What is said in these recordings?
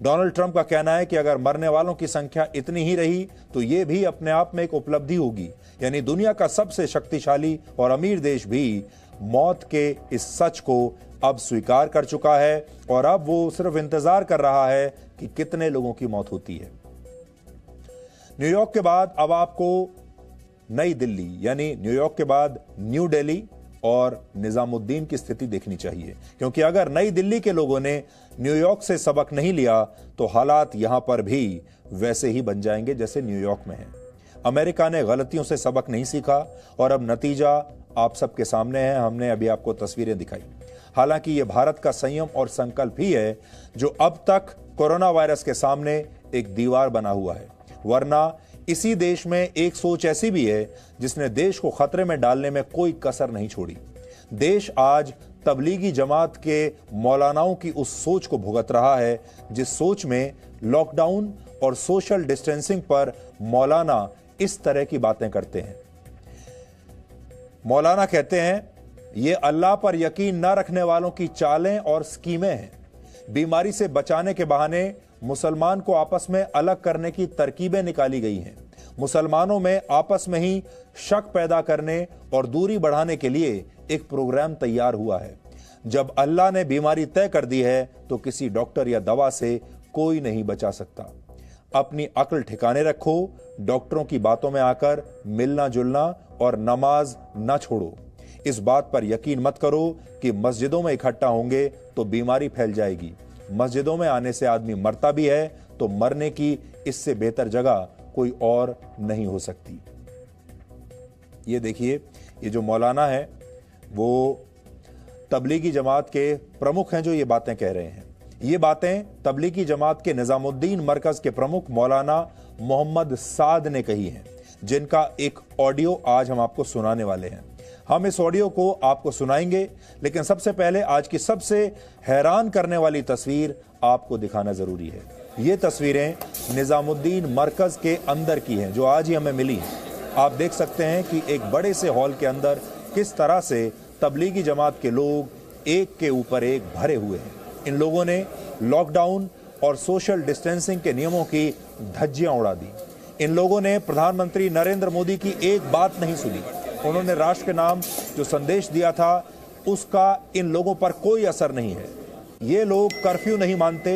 Donald Trump का कहना है कि अगर मरने वालों की संख्या इतनी ही रही तो यह भी अपने आप में एक उपलब्धि होगी। यानी दुनिया का सबसे शक्तिशाली और अमीर देश भी मौत के इस सच को अब स्वीकार कर चुका है और अब वो सिर्फ इंतजार कर रहा है कि कितने लोगों की मौत होती है। न्यूयॉर्क के बाद अब आपको नई दिल्ली यानी न्यूयॉर्क के बाद न्यू दिल्ली और निजामुद्दीन की स्थिति देखनी चाहिए, क्योंकि अगर नई दिल्ली के लोगों ने न्यूयॉर्क से सबक नहीं लिया तो हालात यहां पर भी वैसे ही बन जाएंगे जैसे न्यूयॉर्क में है। अमेरिका ने गलतियों से सबक नहीं सीखा और अब नतीजा आप सबके सामने है। हमने अभी आपको तस्वीरें दिखाई। हालांकि यह भारत का संयम और संकल्प ही है जो अब तक कोरोना वायरस के सामने एक दीवार बना हुआ है, वरना इसी देश में एक सोच ऐसी भी है जिसने देश को खतरे में डालने में कोई कसर नहीं छोड़ी। देश आज तबलीगी जमात के मौलानाओं की उस सोच को भुगत रहा है जिस सोच में लॉकडाउन और सोशल डिस्टेंसिंग पर मौलाना इस तरह की बातें करते हैं। मौलाना कहते हैं ये अल्लाह पर यकीन न रखने वालों की चालें और स्कीमें हैं। बीमारी से बचाने के बहाने मुसलमान को आपस में अलग करने की तरकीबें निकाली गई हैं। मुसलमानों में आपस में ही शक पैदा करने और दूरी बढ़ाने के लिए एक प्रोग्राम तैयार हुआ है। जब अल्लाह ने बीमारी तय कर दी है तो किसी डॉक्टर या दवा से कोई नहीं बचा सकता। अपनी अक्ल ठिकाने रखो, डॉक्टरों की बातों में आकर मिलना जुलना और नमाज न छोड़ो। इस बात पर यकीन मत करो कि मस्जिदों में इकट्ठा होंगे तो बीमारी फैल जाएगी। मस्जिदों में आने से आदमी मरता भी है तो मरने की इससे बेहतर जगह कोई और नहीं हो सकती। ये देखिए, ये जो मौलाना है वो तबलीगी जमात के प्रमुख हैं जो ये बातें कह रहे हैं। ये बातें तबलीगी जमात के निजामुद्दीन मरकज के प्रमुख मौलाना मोहम्मद साद ने कही हैं, जिनका एक ऑडियो आज हम आपको सुनाने वाले हैं। हम इस ऑडियो को आपको सुनाएंगे, लेकिन सबसे पहले आज की सबसे हैरान करने वाली तस्वीर आपको दिखाना जरूरी है। ये तस्वीरें निजामुद्दीन मरकज के अंदर की हैं जो आज ही हमें मिली। आप देख सकते हैं कि एक बड़े से हॉल के अंदर किस तरह से तबलीगी जमात के लोग एक के ऊपर एक भरे हुए हैं। इन लोगों ने लॉकडाउन और सोशल डिस्टेंसिंग के नियमों की धज्जियां उड़ा दी। इन लोगों ने प्रधानमंत्री नरेंद्र मोदी की एक बात नहीं सुनी। उन्होंने राष्ट्र के नाम जो संदेश दिया था उसका इन लोगों पर कोई असर नहीं है। ये लोग कर्फ्यू नहीं मानते,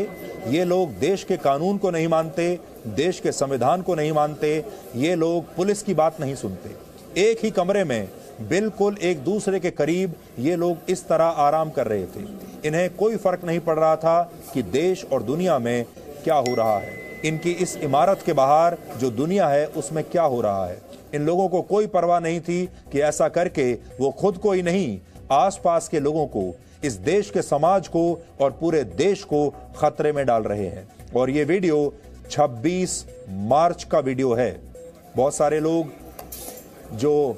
ये लोग देश के कानून को नहीं मानते, देश के संविधान को नहीं मानते, ये लोग पुलिस की बात नहीं सुनते। एक ही कमरे में बिल्कुल एक दूसरे के करीब ये लोग इस तरह आराम कर रहे थे। इन्हें कोई फर्क नहीं पड़ रहा था कि देश और दुनिया में क्या हो रहा है। इनकी इस इमारत के बाहर जो दुनिया है उसमें क्या हो रहा है। इन लोगों को कोई परवाह नहीं थी कि ऐसा करके वो खुद को ही नहीं, आसपास के लोगों को, इस देश के समाज को और पूरे देश को खतरे में डाल रहे हैं। और ये वीडियो 26 मार्च का वीडियो है। बहुत सारे लोग जो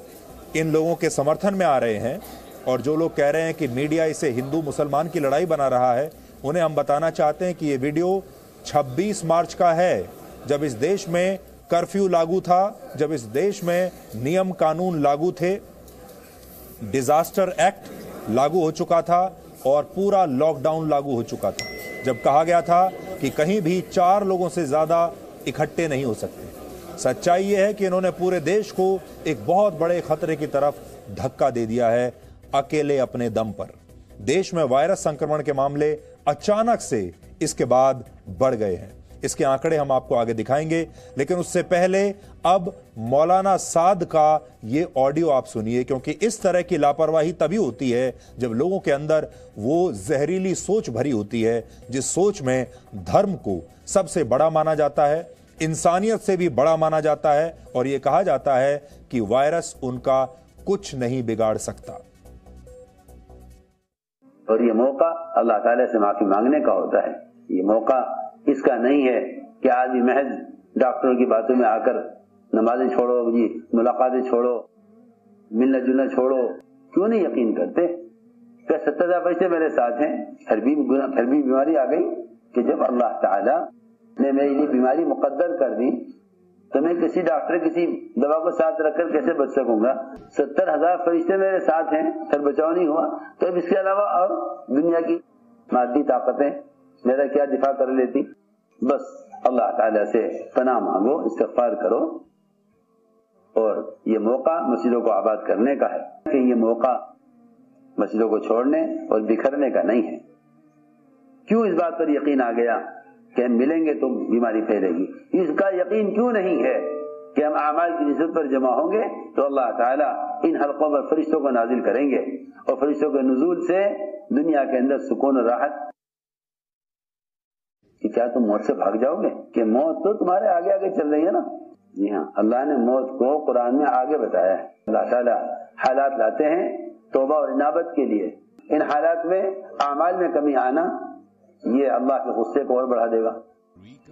इन लोगों के समर्थन में आ रहे हैं और जो लोग कह रहे हैं कि मीडिया इसे हिंदू मुसलमान की लड़ाई बना रहा है, उन्हें हम बताना चाहते हैं कि ये वीडियो 26 मार्च का है, जब इस देश में कर्फ्यू लागू था, जब इस देश में नियम कानून लागू थे, डिजास्टर एक्ट लागू हो चुका था और पूरा लॉकडाउन लागू हो चुका था। जब कहा गया था कि कहीं भी 4 लोगों से ज्यादा इकट्ठे नहीं हो सकते। सच्चाई यह है कि इन्होंने पूरे देश को एक बहुत बड़े खतरे की तरफ धक्का दे दिया है, अकेले अपने दम पर। देश में वायरस संक्रमण के मामले अचानक से इसके बाद बढ़ गए हैं। इसके आंकड़े हम आपको आगे दिखाएंगे, लेकिन उससे पहले अब मौलाना साद का ये ऑडियो आप सुनिए, क्योंकि इस तरह की लापरवाही तभी होती है जब लोगों के अंदर वो जहरीली सोच भरी होती है, जिस सोच में धर्म को सबसे बड़ा माना जाता है, इंसानियत से भी बड़ा माना जाता है और ये कहा जाता है कि वायरस उनका कुछ नहीं बिगाड़ सकता। और ये मौका अल्लाह ताला से माफी मांगने का होता है। ये मौका इसका नहीं है कि आदमी महज डॉक्टरों की बातों में आकर नमाजें छोड़ो जी, मुलाकातें छोड़ो, मिलना जुलना छोड़ो। क्यों नहीं यकीन करते? क्या 70,000 फरिश्ते मेरे साथ हैं? फिर भी बीमारी आ गई कि जब अल्लाह ताला ने मेरे लिए बीमारी मुकद्दर कर दी तो मैं किसी डॉक्टर किसी दवा को साथ रखकर कैसे बच सकूंगा? 70,000 फरिश्ते मेरे साथ हैं, फिर बचाव नहीं हुआ तो अब इसके अलावा और दुनिया की मादी ताकतें मेरा क्या दिफा कर लेती? बस अल्लाह ताला से पनाह मांगो, इस्तिग़फ़ार करो। और ये मौका मस्जिदों को आबाद करने का है कि ये मौका मस्जिदों को छोड़ने और बिखरने का नहीं है। क्यों इस बात पर यकीन आ गया कि हम मिलेंगे तो बीमारी फैलेगी? इसका यकीन क्यों नहीं है कि हम आमाल की निस्बत पर जमा होंगे तो अल्लाह ताला इन हल्कों पर फरिश्तों को नाजिल करेंगे और फरिश्तों के नुज़ूल से दुनिया के अंदर सुकून और राहत। कि क्या तुम मौत से भाग जाओगे? कि मौत तो तुम्हारे आगे आगे चल रही है ना। जी हाँ, अल्लाह ने मौत को कुरान में आगे बताया है। अल्लाह ताला हालात लाते हैं तौबा और इनाबत के लिए। इन हालात में आमाल में कमी आना ये अल्लाह के गुस्से को और बढ़ा देगा।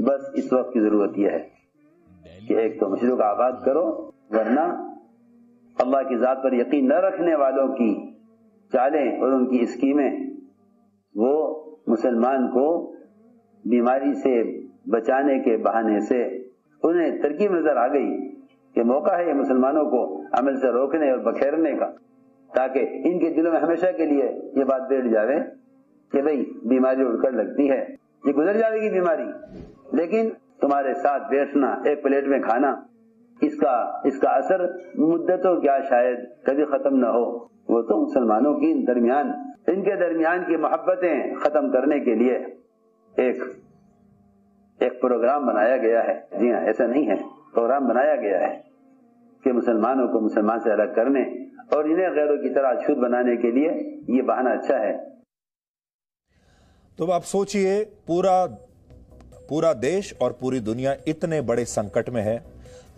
बस इस वक्त की जरूरत यह है कि एक तो मस्जिदों का आबाद करो, वरना अल्लाह की जात पर यकीन न रखने वालों की चालें और उनकी स्कीमें वो मुसलमान को बीमारी से बचाने के बहाने से उन्हें तरकीब नजर आ गई कि मौका है ये मुसलमानों को अमल से रोकने और बखेरने का, ताकि इनके दिलों में हमेशा के लिए ये बात बैठ जावे कि भाई बीमारी उड़कर लगती है, ये गुजर जाएगी बीमारी, लेकिन तुम्हारे साथ बैठना, एक प्लेट में खाना, इसका असर मुद्दतों क्या शायद कभी खत्म न हो। वो तो मुसलमानों की इनके दरमियान की मोहब्बतें खत्म करने के लिए एक प्रोग्राम बनाया गया है। जी हाँ, ऐसा नहीं है, प्रोग्राम बनाया गया है कि मुसलमानों को मुसलमान से अलग करने और इन्हें गैरों की तरह अछूत बनाने के लिए ये बहाना अच्छा है। तो आप सोचिए, पूरा देश और पूरी दुनिया इतने बड़े संकट में है,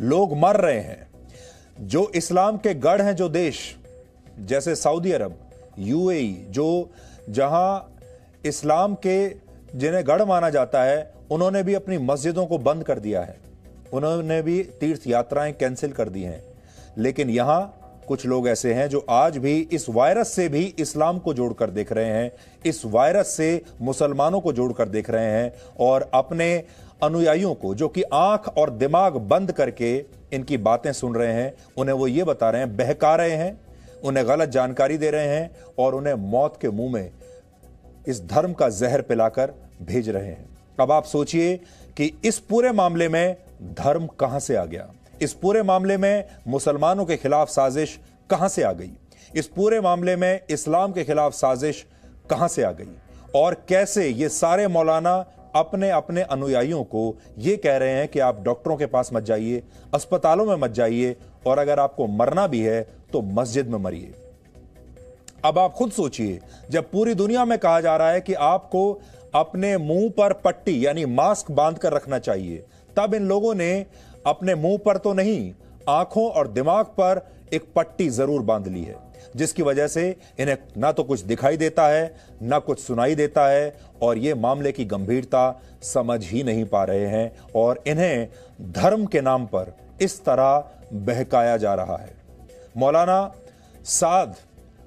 लोग मर रहे हैं। जो इस्लाम के गढ़ हैं, जो देश जैसे सऊदी अरब, यूएई, जहां इस्लाम के जिन्हें गढ़ माना जाता है, उन्होंने भी अपनी मस्जिदों को बंद कर दिया है, उन्होंने भी तीर्थ यात्राएं कैंसिल कर दी हैं। लेकिन यहां कुछ लोग ऐसे हैं जो आज भी इस वायरस से भी इस्लाम को जोड़कर देख रहे हैं, इस वायरस से मुसलमानों को जोड़कर देख रहे हैं और अपने अनुयायियों को, जो कि आंख और दिमाग बंद करके इनकी बातें सुन रहे हैं, उन्हें वो ये बता रहे हैं, बहका रहे हैं, उन्हें गलत जानकारी दे रहे हैं और उन्हें मौत के मुंह में इस धर्म का जहर पिलाकर भेज रहे हैं। अब आप सोचिए कि इस पूरे मामले में धर्म कहां से आ गया, इस पूरे मामले में मुसलमानों के खिलाफ साजिश कहां से आ गई, इस पूरे मामले में इस्लाम के खिलाफ साजिश कहां से आ गई, और कैसे ये सारे मौलाना अपने अपने अनुयायियों को ये कह रहे हैं कि आप डॉक्टरों के पास मत जाइए, अस्पतालों में मत जाइए, और अगर आपको मरना भी है तो मस्जिद में मरिए। अब आप खुद सोचिए, जब पूरी दुनिया में कहा जा रहा है कि आपको अपने मुंह पर पट्टी यानी मास्क बांध कर रखना चाहिए, तब इन लोगों ने अपने मुंह पर तो नहीं, आंखों और दिमाग पर एक पट्टी जरूर बांध ली है, जिसकी वजह से इन्हें ना तो कुछ दिखाई देता है, ना कुछ सुनाई देता है, और ये मामले की गंभीरता समझ ही नहीं पा रहे हैं, और इन्हें धर्म के नाम पर इस तरह बहकाया जा रहा है। मौलाना साद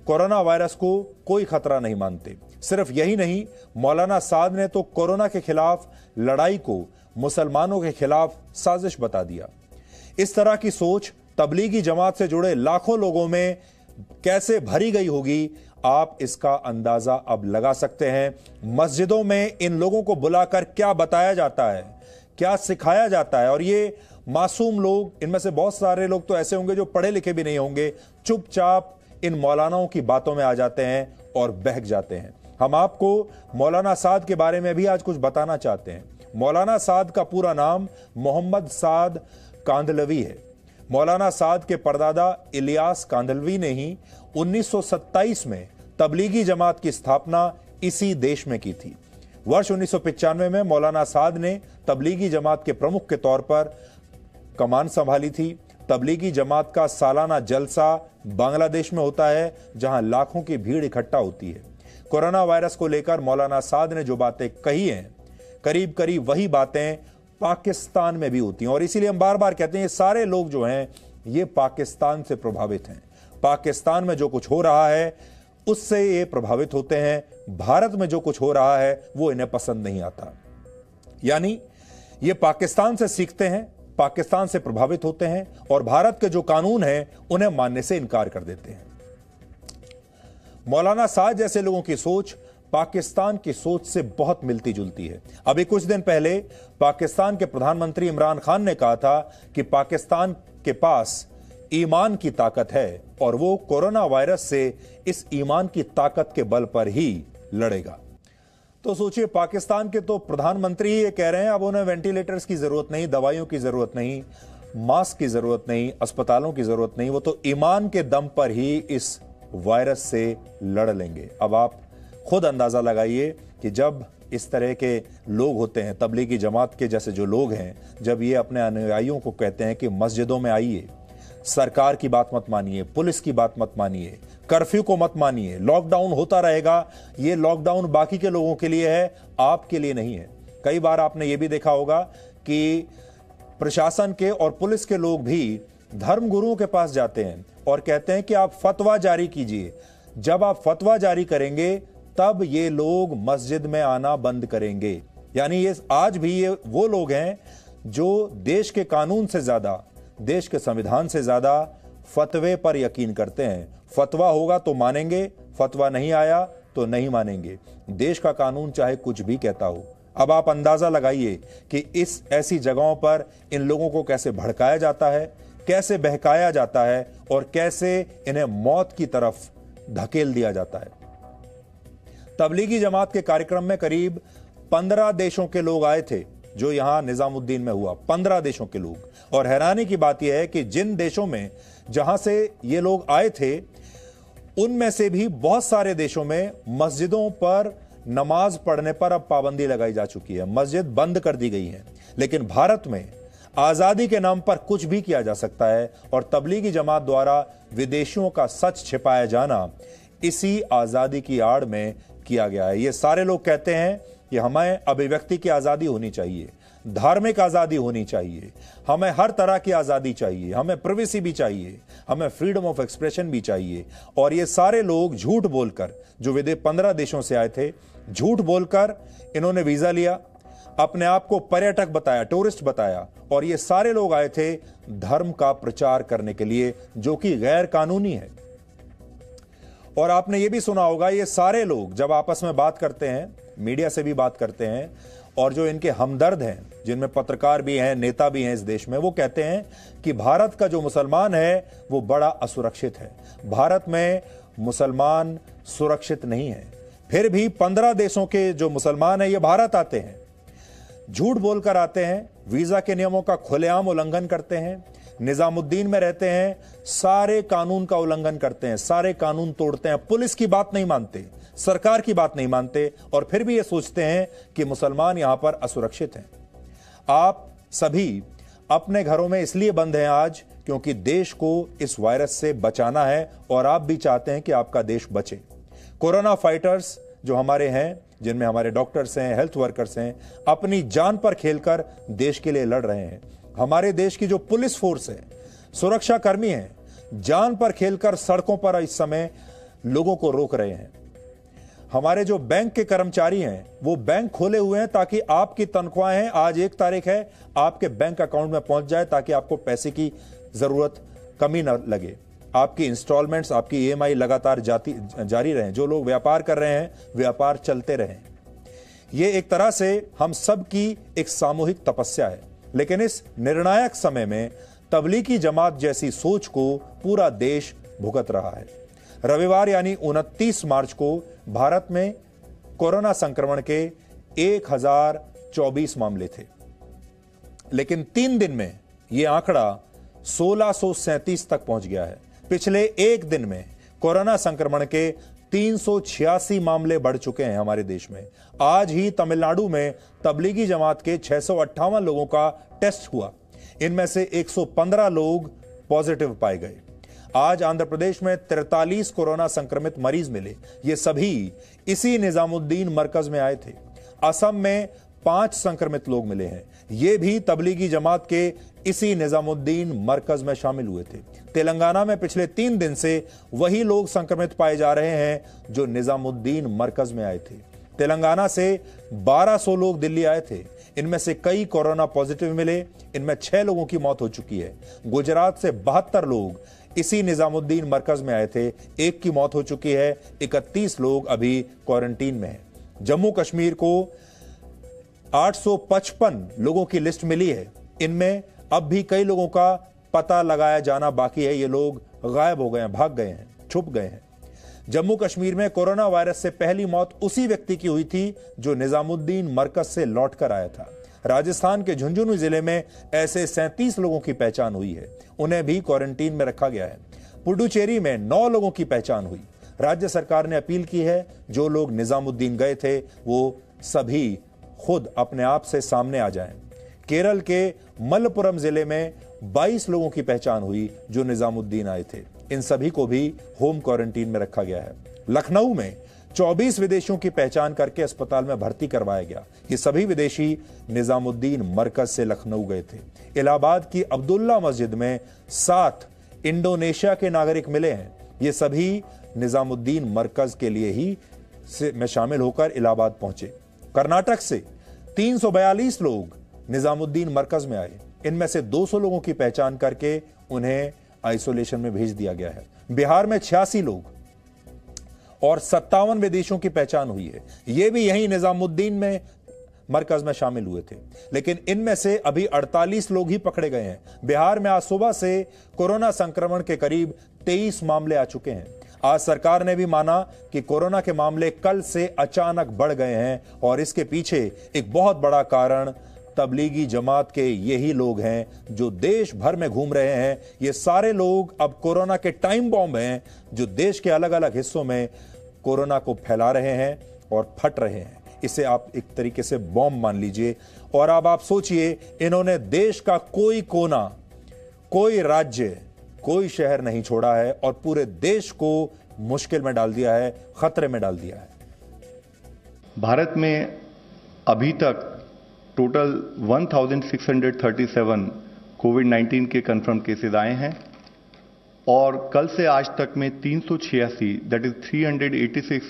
कोरोना वायरस को कोई खतरा नहीं मानते। सिर्फ यही नहीं, मौलाना साद ने तो कोरोना के खिलाफ लड़ाई को मुसलमानों के खिलाफ साजिश बता दिया। इस तरह की सोच तबलीगी जमात से जुड़े लाखों लोगों में कैसे भरी गई होगी, आप इसका अंदाजा अब लगा सकते हैं। मस्जिदों में इन लोगों को बुलाकर क्या बताया जाता है, क्या सिखाया जाता है, और ये मासूम लोग, इनमें से बहुत सारे लोग तो ऐसे होंगे जो पढ़े लिखे भी नहीं होंगे, चुपचाप इन मौलानाओं की बातों में आ जाते हैं और बहक जाते हैं। हम आपको मौलाना साद के बारे में भी आज कुछ बताना चाहते हैं। मौलाना साद का पूरा नाम मोहम्मद साद कांदलवी है। मौलाना साद के परदादा इलियास कांदलवी ने ही 1927 में तबलीगी जमात की स्थापना इसी देश में की थी। वर्ष 1995 में मौलाना साद ने तबलीगी जमात के प्रमुख के तौर पर कमान संभाली थी। तबलीगी जमात का सालाना जलसा बांग्लादेश में होता है, जहां लाखों की भीड़ इकट्ठा होती है। कोरोना वायरस को लेकर मौलाना साद ने जो बातें कही हैं, करीब करीब वही बातें पाकिस्तान में भी होती हैं, और इसीलिए हम बार बार कहते हैं ये सारे लोग जो हैं ये पाकिस्तान से प्रभावित हैं। पाकिस्तान में जो कुछ हो रहा है उससे ये प्रभावित होते हैं। भारत में जो कुछ हो रहा है वो इन्हें पसंद नहीं आता। यानी ये पाकिस्तान से सीखते हैं, पाकिस्तान से प्रभावित होते हैं, और भारत के जो कानून हैं उन्हें मानने से इनकार कर देते हैं। मौलाना साद जैसे लोगों की सोच पाकिस्तान की सोच से बहुत मिलती जुलती है। अभी कुछ दिन पहले पाकिस्तान के प्रधानमंत्री इमरान खान ने कहा था कि पाकिस्तान के पास ईमान की ताकत है और वो कोरोना वायरस से इस ईमान की ताकत के बल पर ही लड़ेगा। तो सोचिए, पाकिस्तान के तो प्रधानमंत्री ये कह रहे हैं अब उन्हें वेंटिलेटर्स की जरूरत नहीं, दवाइयों की जरूरत नहीं, मास्क की जरूरत नहीं, अस्पतालों की जरूरत नहीं, वो तो ईमान के दम पर ही इस वायरस से लड़ लेंगे। अब आप खुद अंदाजा लगाइए कि जब इस तरह के लोग होते हैं, तबलीगी जमात के जैसे जो लोग हैं, जब ये अपने अनुयायियों को कहते हैं कि मस्जिदों में आइए, सरकार की बात मत मानिए, पुलिस की बात मत मानिए, कर्फ्यू को मत मानिए, लॉकडाउन होता रहेगा, ये लॉकडाउन बाकी के लोगों के लिए है, आपके लिए नहीं है। कई बार आपने ये भी देखा होगा कि प्रशासन के और पुलिस के लोग भी धर्म गुरुओं के पास जाते हैं और कहते हैं कि आप फतवा जारी कीजिए। जब आप फतवा जारी करेंगे तब ये लोग मस्जिद में आना बंद करेंगे। यानी ये आज भी ये वो लोग हैं जो देश के कानून से ज्यादा, देश के संविधान से ज्यादा फतवे पर यकीन करते हैं। फतवा होगा तो मानेंगे, फतवा नहीं आया तो नहीं मानेंगे। देश का कानून चाहे कुछ भी कहता हो। अब आप अंदाजा लगाइए कि इस ऐसी जगहों पर इन लोगों को कैसे भड़काया जाता है, कैसे बहकाया जाता है और कैसे इन्हें मौत की तरफ धकेल दिया जाता है। तबलीगी जमात के कार्यक्रम में करीब 15 देशों के लोग आए थे, जो यहां निजामुद्दीन में हुआ, 15 देशों के लोग। और हैरानी की बात यह है कि जिन देशों में जहां से ये लोग आए थे, उनमें से भी बहुत सारे देशों में मस्जिदों पर नमाज पढ़ने पर अब पाबंदी लगाई जा चुकी है, मस्जिद बंद कर दी गई है। लेकिन भारत में आजादी के नाम पर कुछ भी किया जा सकता है और तबलीगी जमात द्वारा विदेशियों का सच छिपाया जाना इसी आजादी की आड़ में किया गया है। ये सारे लोग कहते हैं कि हमें अभिव्यक्ति की आजादी होनी चाहिए, धार्मिक आजादी होनी चाहिए, हमें हर तरह की आजादी चाहिए, हमें प्राइवेसी भी चाहिए, हमें फ्रीडम ऑफ एक्सप्रेशन भी चाहिए। और ये सारे लोग झूठ बोलकर, जो 15 देशों से आए थे, झूठ बोलकर इन्होंने वीजा लिया, अपने आप को पर्यटक बताया, टूरिस्ट बताया, और ये सारे लोग आए थे धर्म का प्रचार करने के लिए, जो कि गैर कानूनी है। और आपने ये भी सुना होगा, ये सारे लोग जब आपस में बात करते हैं, मीडिया से भी बात करते हैं, और जो इनके हमदर्द हैं, जिनमें पत्रकार भी हैं, नेता भी हैं इस देश में, वो कहते हैं कि भारत का जो मुसलमान है वो बड़ा असुरक्षित है, भारत में मुसलमान सुरक्षित नहीं है। फिर भी 15 देशों के जो मुसलमान हैं ये भारत आते हैं, झूठ बोलकर आते हैं, वीजा के नियमों का खुलेआम उल्लंघन करते हैं, निजामुद्दीन में रहते हैं, सारे कानून का उल्लंघन करते हैं, सारे कानून तोड़ते हैं, पुलिस की बात नहीं मानते, सरकार की बात नहीं मानते, और फिर भी ये सोचते हैं कि मुसलमान यहां पर असुरक्षित हैं। आप सभी अपने घरों में इसलिए बंद हैं आज क्योंकि देश को इस वायरस से बचाना है और आप भी चाहते हैं कि आपका देश बचे। कोरोना फाइटर्स जो हमारे हैं, जिनमें हमारे डॉक्टर्स हैं, हेल्थ वर्कर्स हैं, अपनी जान पर खेलकर देश के लिए लड़ रहे हैं। हमारे देश की जो पुलिस फोर्स है, सुरक्षा कर्मी हैं, जान पर खेलकर सड़कों पर इस समय लोगों को रोक रहे हैं। हमारे जो बैंक के कर्मचारी हैं, वो बैंक खोले हुए हैं ताकि आपकी तनख्वाहें आज 1 तारीख है, आपके बैंक अकाउंट में पहुंच जाए, ताकि आपको पैसे की जरूरत कमी न लगे, आपकी इंस्टॉलमेंट्स, आपकी EMI लगातार जारी रहें, जो लोग व्यापार कर रहे हैं व्यापार चलते रहें। यह एक तरह से हम सब की एक सामूहिक तपस्या है। लेकिन इस निर्णायक समय में तबलीगी जमात जैसी सोच को पूरा देश भुगत रहा है। रविवार यानी 29 मार्च को भारत में कोरोना संक्रमण के 1024 मामले थे, लेकिन 3 दिन में यह आंकड़ा 1637 तक पहुंच गया है। पिछले एक दिन में कोरोना संक्रमण के 386 मामले बढ़ चुके हैं हमारे देश में। आज ही तमिलनाडु में तबलीगी जमात के 658 लोगों का टेस्ट हुआ, इनमें से 115 लोग पॉजिटिव पाए गए। आज आंध्र प्रदेश में 43 कोरोना संक्रमित मरीज मिले, ये सभी इसी निजामुद्दीन मरकज में आए थे। असम में 5 संक्रमित लोग मिले हैं, ये भी तबलीगी जमात के इसी निजामुद्दीन मरकज में शामिल हुए थे। तेलंगाना में पिछले 3 दिन से वही लोग संक्रमित पाए जा रहे हैं जो निजामुद्दीन मरकज में आए थे। तेलंगाना से 1200 लोग दिल्ली आए थे, इनमें से कई कोरोना पॉजिटिव मिले, इनमें 6 लोगों की मौत हो चुकी है। गुजरात से 72 लोग इसी निजामुद्दीन मरकज में आए थे। एक की मौत हो चुकी है, 31 लोग अभी क्वारंटीन में हैं। जम्मू कश्मीर को 855 लोगों की लिस्ट मिली है। इनमें अब भी कई लोगों का पता लगाया जाना बाकी है। ये लोग गायब हो गए हैं, भाग गए हैं, छुप गए हैं। जम्मू कश्मीर में कोरोना वायरस से पहली मौत उसी व्यक्ति की हुई थी जो निजामुद्दीन मरकज से लौटकर आया था। राजस्थान के झुंझुनू जिले में ऐसे 37 लोगों की पहचान हुई है, उन्हें भी क्वारंटीन में रखा गया है। पुडुचेरी में 9 लोगों की पहचान हुई। राज्य सरकार ने अपील की है जो लोग निजामुद्दीन गए थे वो सभी खुद अपने आप से सामने आ जाएं। केरल के मलप्पुरम जिले में 22 लोगों की पहचान हुई जो निजामुद्दीन आए थे। इन सभी को भी होम क्वारंटीन में रखा गया है। लखनऊ में 24 विदेशियों की पहचान करके अस्पताल में भर्ती करवाया गया। ये सभी विदेशी निजामुद्दीन मरकज से लखनऊ गए थे। इलाहाबाद की अब्दुल्ला मस्जिद में 7 इंडोनेशिया के नागरिक मिले हैं। ये सभी निजामुद्दीन मरकज के लिए ही में शामिल होकर इलाहाबाद पहुंचे। कर्नाटक से 342 लोग निजामुद्दीन मरकज में आए। इनमें से 200 लोगों की पहचान करके उन्हें आइसोलेशन में भेज दिया गया है। बिहार में 86 लोग और 57 विदेशियों की पहचान हुई है। ये भी यही निजामुद्दीन में मरकज में शामिल हुए थे, लेकिन इनमें से अभी 48 लोग ही पकड़े गए हैं। बिहार में आज सुबह से कोरोना संक्रमण के करीब 23 मामले आ चुके हैं। आज सरकार ने भी माना कि कोरोना के मामले कल से अचानक बढ़ गए हैं और इसके पीछे एक बहुत बड़ा कारण तबलीगी जमात के यही लोग हैं जो देश भर में घूम रहे हैं। ये सारे लोग अब कोरोना के टाइम बॉम्ब हैं जो देश के अलग अलग हिस्सों में कोरोना को फैला रहे हैं और फट रहे हैं। इसे आप एक तरीके से बॉम्ब मान लीजिए। और अब आप सोचिए, इन्होंने देश का कोई कोना, कोई राज्य, कोई शहर नहीं छोड़ा है और पूरे देश को मुश्किल में डाल दिया है, खतरे में डाल दिया है। भारत में अभी तक टोटल 1637 कोविड-19 के कंफर्म केसेस आए हैं और कल से आज तक में 386 दैट इज 386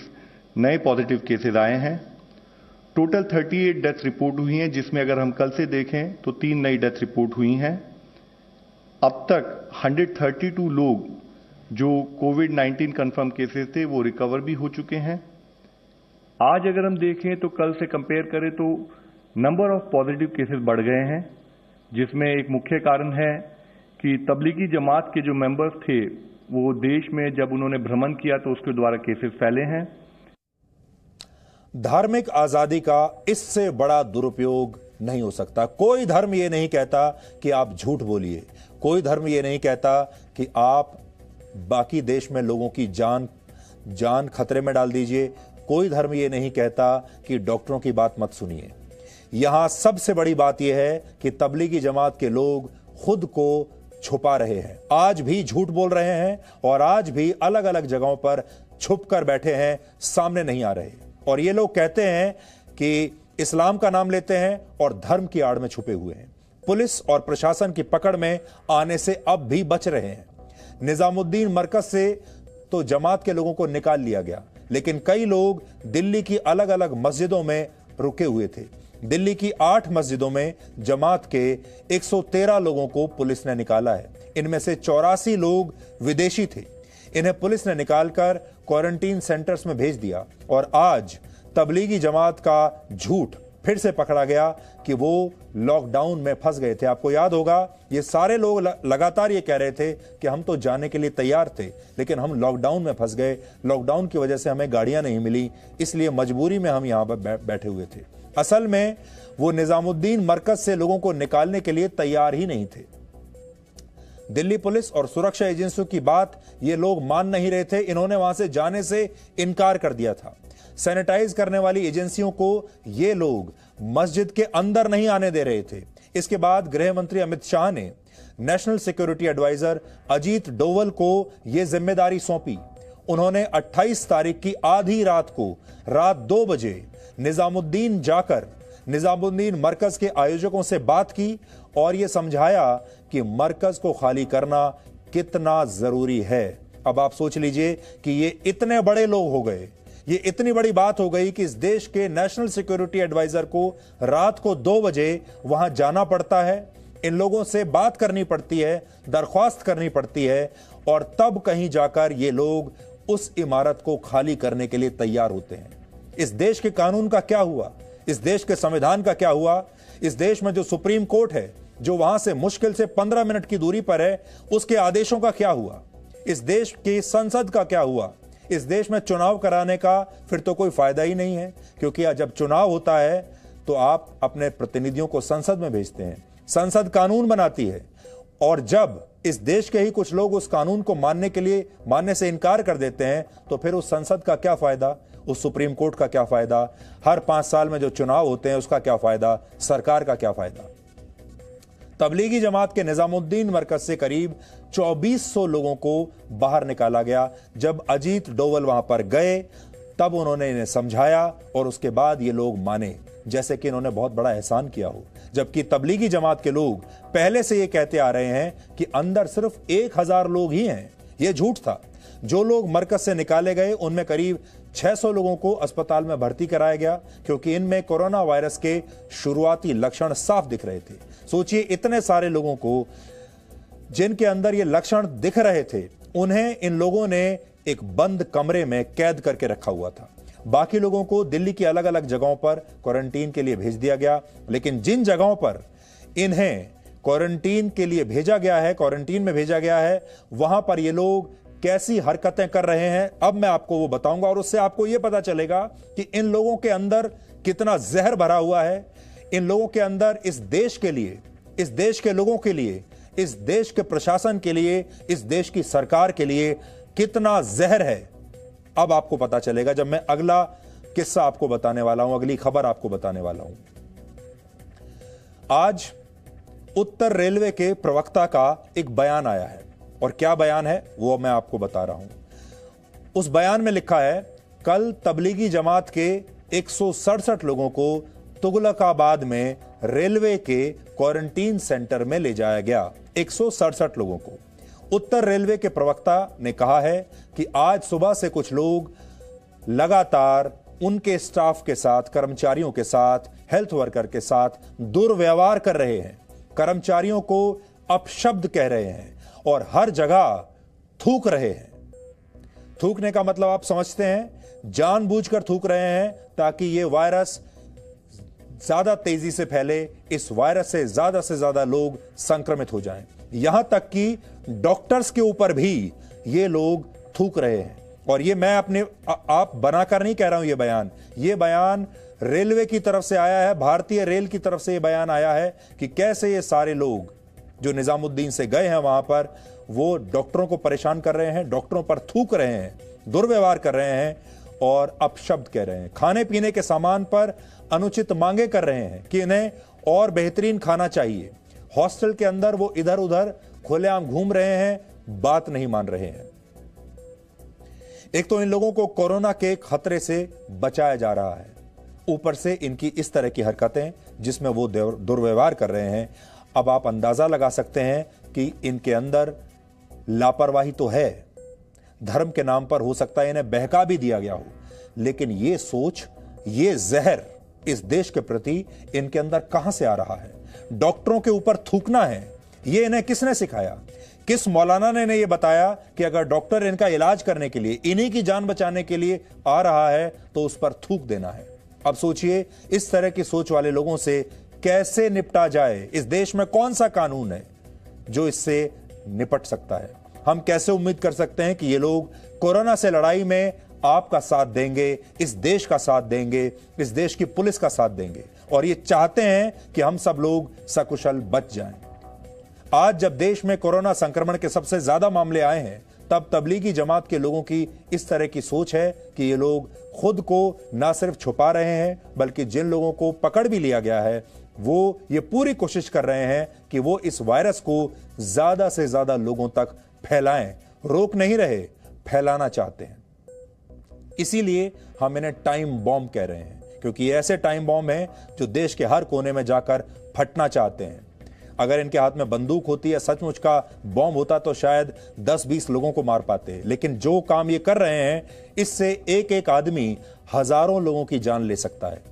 नए पॉजिटिव केसेस आए हैं। टोटल 38 डेथ रिपोर्ट हुई हैं, जिसमें अगर हम कल से देखें तो 3 नई डेथ रिपोर्ट हुई हैं। अब तक 132 लोग जो कोविड-19 कंफर्म केसेस थे वो रिकवर भी हो चुके हैं। आज अगर हम देखें तो कल से कंपेयर करें तो नंबर ऑफ पॉजिटिव केसेस बढ़ गए हैं, जिसमें एक मुख्य कारण है कि तबलीगी जमात के जो मेंबर्स थे वो देश में जब उन्होंने भ्रमण किया तो उसके द्वारा केसेस फैले हैं। धार्मिक आजादी का इससे बड़ा दुरुपयोग नहीं हो सकता। कोई धर्म यह नहीं कहता कि आप झूठ बोलिए, कोई धर्म यह नहीं कहता कि आप बाकी देश में लोगों की जान खतरे में डाल दीजिए। कोई धर्म यह नहीं कहता कि डॉक्टरों की बात मत सुनिए। यहां सबसे बड़ी बात यह है कि तबलीगी जमात के लोग खुद को छुपा रहे हैं, आज भी झूठ बोल रहे हैं और आज भी अलग अलग जगहों पर छुप कर बैठे हैं, सामने नहीं आ रहे। और ये लोग कहते हैं कि इस्लाम का नाम लेते हैं और धर्म की आड़ में छुपे हुए हैं। पुलिस और प्रशासन की पकड़ में आने से अब भी बच रहे हैं। निजामुद्दीन मरकज से तो जमात के लोगों को निकाल लिया गया, लेकिन कई लोग दिल्ली की अलग अलग मस्जिदों में रुके हुए थे। दिल्ली की 8 मस्जिदों में जमात के 113 लोगों को पुलिस ने निकाला है। इनमें से 84 लोग विदेशी थे। इन्हें पुलिस ने निकालकर क्वारंटीन सेंटर्स में भेज दिया और आज तबलीगी जमात का झूठ फिर से पकड़ा गया कि वो लॉकडाउन में फंस गए थे। आपको याद होगा, ये सारे लोग लगातार ये कह रहे थे कि हम तो जाने के लिए तैयार थे, लेकिन हम लॉकडाउन में फंस गए। लॉकडाउन की वजह से हमें गाड़ियां नहीं मिली, इसलिए मजबूरी में हम यहां पर बैठे हुए थे। असल में वो निजामुद्दीन मरकज से लोगों को निकालने के लिए तैयार ही नहीं थे। दिल्ली पुलिस और सुरक्षा एजेंसियों की बात ये लोग मान नहीं रहे थे। इन्होंने वहां से जाने से इनकार कर दिया था। सैनिटाइज करने वाली एजेंसियों को ये लोग मस्जिद के अंदर नहीं आने दे रहे थे। इसके बाद गृह मंत्री अमित शाह ने national security advisor Ajit Doval को यह जिम्मेदारी सौंपी। उन्होंने 28 तारीख की आधी रात को रात 2 बजे निजामुद्दीन जाकर निजामुद्दीन मरकज के आयोजकों से बात की और यह समझाया कि मरकज को खाली करना कितना जरूरी है। अब आप सोच लीजिए कि ये इतने बड़े लोग हो गए, ये इतनी बड़ी बात हो गई कि इस देश के नेशनल सिक्योरिटी एडवाइजर को रात को 2 बजे वहां जाना पड़ता है इन लोगों से बात करनी पड़ती है, दरख्वास्त करनी पड़ती है, और तब कहीं जाकर ये लोग उस इमारत को खाली करने के लिए तैयार होते हैं। इस देश के कानून का क्या हुआ? इस देश के संविधान का क्या हुआ? इस देश में जो सुप्रीम कोर्ट है, जो वहां से मुश्किल से 15 मिनट की दूरी पर है, उसके आदेशों का क्या हुआ? इस देश की संसद का क्या हुआ? इस देश में चुनाव कराने का फिर तो कोई फायदा ही नहीं है, क्योंकि जब चुनाव होता है तो आप अपने प्रतिनिधियों को संसद में भेजते हैं, संसद कानून बनाती है, और जब इस देश के ही कुछ लोग उस कानून को मानने से इनकार कर देते हैं, तो फिर उस संसद का क्या फायदा, उस सुप्रीम कोर्ट का क्या फायदा, हर 5 साल में जो चुनाव होते हैं उसका क्या फायदा, सरकार का क्या फायदा? तबलीगी जमात के निजामुद्दीन मरकज से करीब 2400 लोगों को बाहर निकाला गया। जब अजीत डोवल वहां पर गए तब उन्होंने इन्हें समझाया और उसके बाद ये लोग माने, जैसे कि इन्होंने बहुत बड़ा एहसान किया हो। जबकि तबलीगी जमात के लोग पहले से ये कहते आ रहे हैं कि अंदर सिर्फ 1000 लोग ही हैं। ये झूठ था। जो लोग मरकज से निकाले गए उनमें करीब 600 लोगों को अस्पताल में भर्ती कराया गया, क्योंकि इनमें कोरोना वायरस के शुरुआती लक्षण साफ दिख रहे थे। सोचिए, इतने सारे लोगों को जिनके अंदर ये लक्षण दिख रहे थे, उन्हें इन लोगों ने एक बंद कमरे में कैद करके रखा हुआ था। बाकी लोगों को दिल्ली की अलग अलग जगहों पर क्वारंटीन के लिए भेज दिया गया, लेकिन जिन जगहों पर इन्हें क्वारंटीन के लिए भेजा गया है, क्वारंटीन में भेजा गया है, वहां पर ये लोग कैसी हरकतें कर रहे हैं, अब मैं आपको वो बताऊंगा, और उससे आपको यह पता चलेगा कि इन लोगों के अंदर कितना जहर भरा हुआ है। इन लोगों के अंदर इस देश के लिए, इस देश के लोगों के लिए, इस देश के प्रशासन के लिए, इस देश की सरकार के लिए कितना जहर है। अब आपको पता चलेगा जब मैं अगला किस्सा आपको बताने वाला हूं, अगली खबर आपको बताने वाला हूं। आज उत्तर रेलवे के प्रवक्ता का एक बयान आया है, और क्या बयान है वो मैं आपको बता रहा हूं। उस बयान में लिखा है, कल तबलीगी जमात के 167 लोगों को तुगलकाबाद में रेलवे के क्वारंटीन सेंटर में ले जाया गया। 167 लोगों को। उत्तर रेलवे के प्रवक्ता ने कहा है कि आज सुबह से कुछ लोग लगातार उनके स्टाफ के साथ, कर्मचारियों के साथ, हेल्थ वर्कर के साथ दुर्व्यवहार कर रहे हैं, कर्मचारियों को अपशब्द कह रहे हैं और हर जगह थूक रहे हैं। थूकने का मतलब आप समझते हैं, जानबूझकर थूक रहे हैं ताकि यह वायरस ज्यादा तेजी से फैले, इस वायरस से ज्यादा लोग संक्रमित हो जाएं। यहां तक कि डॉक्टर्स के ऊपर भी ये लोग थूक रहे हैं। और ये मैं आप बनाकर नहीं कह रहा हूं, ये बयान रेलवे की तरफ से आया है, भारतीय रेल की तरफ से यह बयान आया है कि कैसे ये सारे लोग जो निजामुद्दीन से गए हैं वहां पर, वो डॉक्टरों को परेशान कर रहे हैं, डॉक्टरों पर थूक रहे हैं, दुर्व्यवहार कर रहे हैं और अपशब्द कह रहे हैं। खाने पीने के सामान पर अनुचित मांगे कर रहे हैं कि इन्हें और बेहतरीन खाना चाहिए। हॉस्टल के अंदर वो इधर उधर खुलेआम घूम रहे हैं, बात नहीं मान रहे हैं। एक तो इन लोगों को कोरोना के खतरे से बचाया जा रहा है, ऊपर से इनकी इस तरह की हरकतें जिसमें वो दुर्व्यवहार कर रहे हैं। अब आप अंदाजा लगा सकते हैं कि इनके अंदर लापरवाही तो है, धर्म के नाम पर हो सकता है इन्हें बहका भी दिया गया हो, लेकिन ये सोच, ये जहर इस देश के प्रति इनके अंदर कहां से आ रहा है? डॉक्टरों के ऊपर थूकना है, ये इन्हें किसने सिखाया? किस मौलाना ने ये बताया कि अगर डॉक्टर इनका इलाज करने के लिए, इन्हीं की जान बचाने के लिए आ रहा है तो उस पर थूक देना है? अब सोचिए, इस तरह की सोच वाले लोगों से कैसे निपटा जाए? इस देश में कौन सा कानून है जो इससे निपट सकता है? हम कैसे उम्मीद कर सकते हैं कि ये लोग कोरोना से लड़ाई में आपका साथ देंगे, इस देश का साथ देंगे, इस देश की पुलिस का साथ देंगे और ये चाहते हैं कि हम सब लोग सकुशल बच जाएं। आज जब देश में कोरोना संक्रमण के सबसे ज्यादा मामले आए हैं, तब तबलीगी जमात के लोगों की इस तरह की सोच है कि ये लोग खुद को ना सिर्फ छुपा रहे हैं, बल्कि जिन लोगों को पकड़ भी लिया गया है वो ये पूरी कोशिश कर रहे हैं कि वो इस वायरस को ज्यादा से ज्यादा लोगों तक फैलाएं। रोक नहीं रहे, फैलाना चाहते हैं। इसीलिए हम इन्हें टाइम बॉम्ब कह रहे हैं, क्योंकि ये ऐसे टाइम बॉम्ब हैं जो देश के हर कोने में जाकर फटना चाहते हैं। अगर इनके हाथ में बंदूक होती है, सचमुच का बॉम्ब होता, तो शायद 10-20 लोगों को मार पाते, लेकिन जो काम ये कर रहे हैं, इससे एक एक आदमी हजारों लोगों की जान ले सकता है।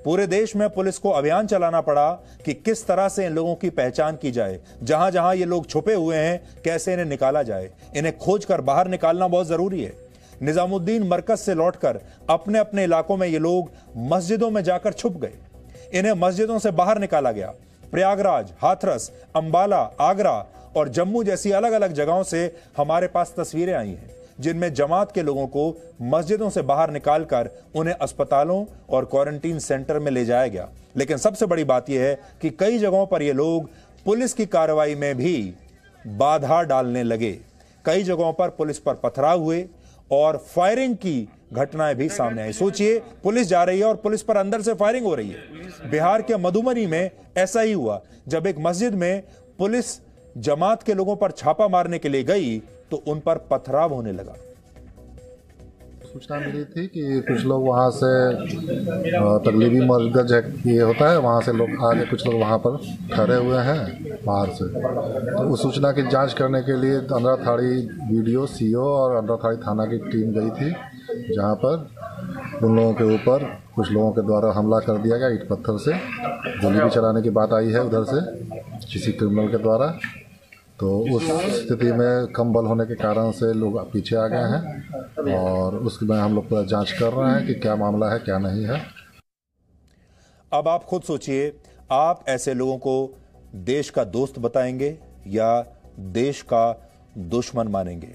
पूरे देश में पुलिस को अभियान चलाना पड़ा कि किस तरह से इन लोगों की पहचान की जाए, जहां जहां ये लोग छुपे हुए हैं कैसे इन्हें निकाला जाए। इन्हें खोजकर बाहर निकालना बहुत जरूरी है। निजामुद्दीन मरकज से लौटकर अपने अपने इलाकों में ये लोग मस्जिदों में जाकर छुप गए। इन्हें मस्जिदों से बाहर निकाला गया। प्रयागराज, हाथरस, अंबाला, आगरा और जम्मू जैसी अलग अलग जगहों से हमारे पास तस्वीरें आई हैं जिनमें जमात के लोगों को मस्जिदों से बाहर निकालकर उन्हें अस्पतालों और क्वारंटीन सेंटर में ले जाया गया। लेकिन सबसे बड़ी बात यह है कि कई जगहों पर ये लोग पुलिस की कार्रवाई में भी बाधा डालने लगे। कई जगहों पर पुलिस पर पथराव हुए और फायरिंग की घटनाएं भी सामने आई। सोचिए, पुलिस जा रही है और पुलिस पर अंदर से फायरिंग हो रही है। बिहार के मधुबनी में ऐसा ही हुआ जब एक मस्जिद में पुलिस जमात के लोगों पर छापा मारने के लिए गई तो उन पर पथराव होने लगा। सूचना मिली थी कि कुछ लोग वहां से तकलीबी मरकज ये होता है, वहां से लोग आगे कुछ लोग वहां पर ठहरे हुए हैं बाहर से। तो उस सूचना की जांच करने के लिए अंडरथाड़ी वीडियो सीओ और अंडरथाड़ी थाना की टीम गई थी, जहां पर उन लोगों के ऊपर कुछ लोगों के द्वारा हमला कर दिया गया ईंट पत्थर से। गोली भी चलाने की बात आई है उधर से किसी क्रिमिनल के द्वारा। तो उस स्थिति में कम बल होने के कारण से लोग पीछे आ गए हैं और उसमें हम लोग पूरा जांच कर रहे हैं कि क्या मामला है क्या नहीं है। अब आप खुद सोचिए, आप ऐसे लोगों को देश का दोस्त बताएंगे या देश का दुश्मन मानेंगे?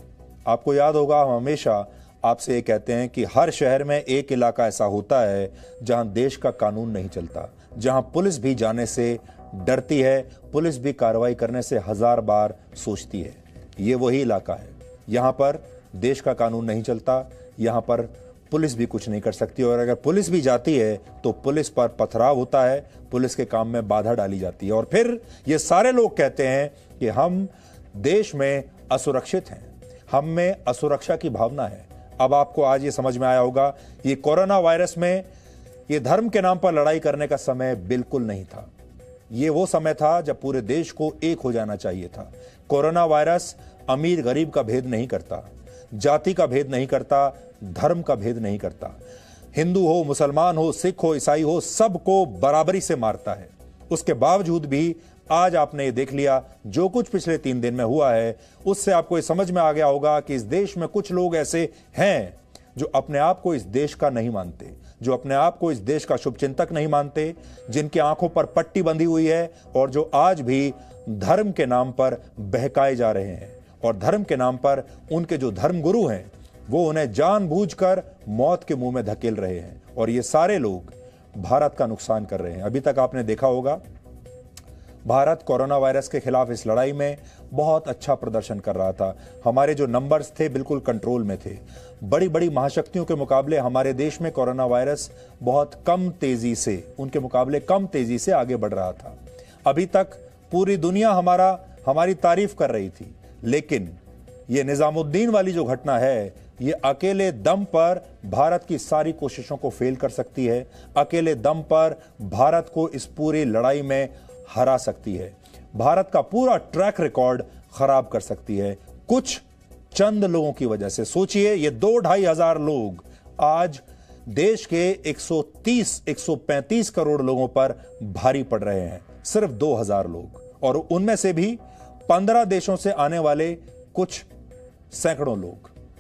आपको याद होगा, हम हमेशा आपसे ये कहते हैं कि हर शहर में एक इलाका ऐसा होता है जहां देश का कानून नहीं चलता, जहां पुलिस भी जाने से डरती है, पुलिस भी कार्रवाई करने से 1000 बार सोचती है। ये वही इलाका है। यहां पर देश का कानून नहीं चलता, यहां पर पुलिस भी कुछ नहीं कर सकती और अगर पुलिस भी जाती है तो पुलिस पर पथराव होता है, पुलिस के काम में बाधा डाली जाती है। और फिर ये सारे लोग कहते हैं कि हम देश में असुरक्षित हैं, हम में असुरक्षा की भावना है। अब आपको आज ये समझ में आया होगा, ये कोरोना वायरस में ये धर्म के नाम पर लड़ाई करने का समय बिल्कुल नहीं था। ये वो समय था जब पूरे देश को एक हो जाना चाहिए था। कोरोना वायरस अमीर गरीब का भेद नहीं करता, जाति का भेद नहीं करता, धर्म का भेद नहीं करता। हिंदू हो, मुसलमान हो, सिख हो, ईसाई हो, सबको बराबरी से मारता है। उसके बावजूद भी आज आपने ये देख लिया, जो कुछ पिछले 3 दिन में हुआ है, उससे आपको ये समझ में आ गया होगा कि इस देश में कुछ लोग ऐसे हैं जो अपने आप को इस देश का नहीं मानते, जो अपने आप को इस देश का शुभचिंतक नहीं मानते, जिनकी आंखों पर पट्टी बंधी हुई है और जो आज भी धर्म के नाम पर बहकाए जा रहे हैं। और धर्म के नाम पर उनके जो धर्म गुरु हैं वो उन्हें जानबूझकर मौत के मुंह में धकेल रहे हैं और ये सारे लोग भारत का नुकसान कर रहे हैं। अभी तक आपने देखा होगा, भारत कोरोना वायरस के खिलाफ इस लड़ाई में बहुत अच्छा प्रदर्शन कर रहा था। हमारे जो नंबर्स थे बिल्कुल कंट्रोल में थे। बड़ी बड़ी महाशक्तियों के मुकाबले हमारे देश में कोरोना वायरस बहुत कम तेजी से, उनके मुकाबले कम तेजी से आगे बढ़ रहा था। अभी तक पूरी दुनिया हमारी तारीफ कर रही थी, लेकिन ये निजामुद्दीन वाली जो घटना है, ये अकेले दम पर भारत की सारी कोशिशों को फेल कर सकती है, अकेले दम पर भारत को इस पूरी लड़ाई में हरा सकती है, भारत का पूरा ट्रैक रिकॉर्ड खराब कर सकती है, कुछ चंद लोगों की वजह से। सोचिए, ये 2-2.5 हजार लोग आज देश के 130-135 करोड़ लोगों पर भारी पड़ रहे हैं, सिर्फ 2000 लोग, और उनमें से भी 15 देशों से आने वाले कुछ सैकड़ों लोग।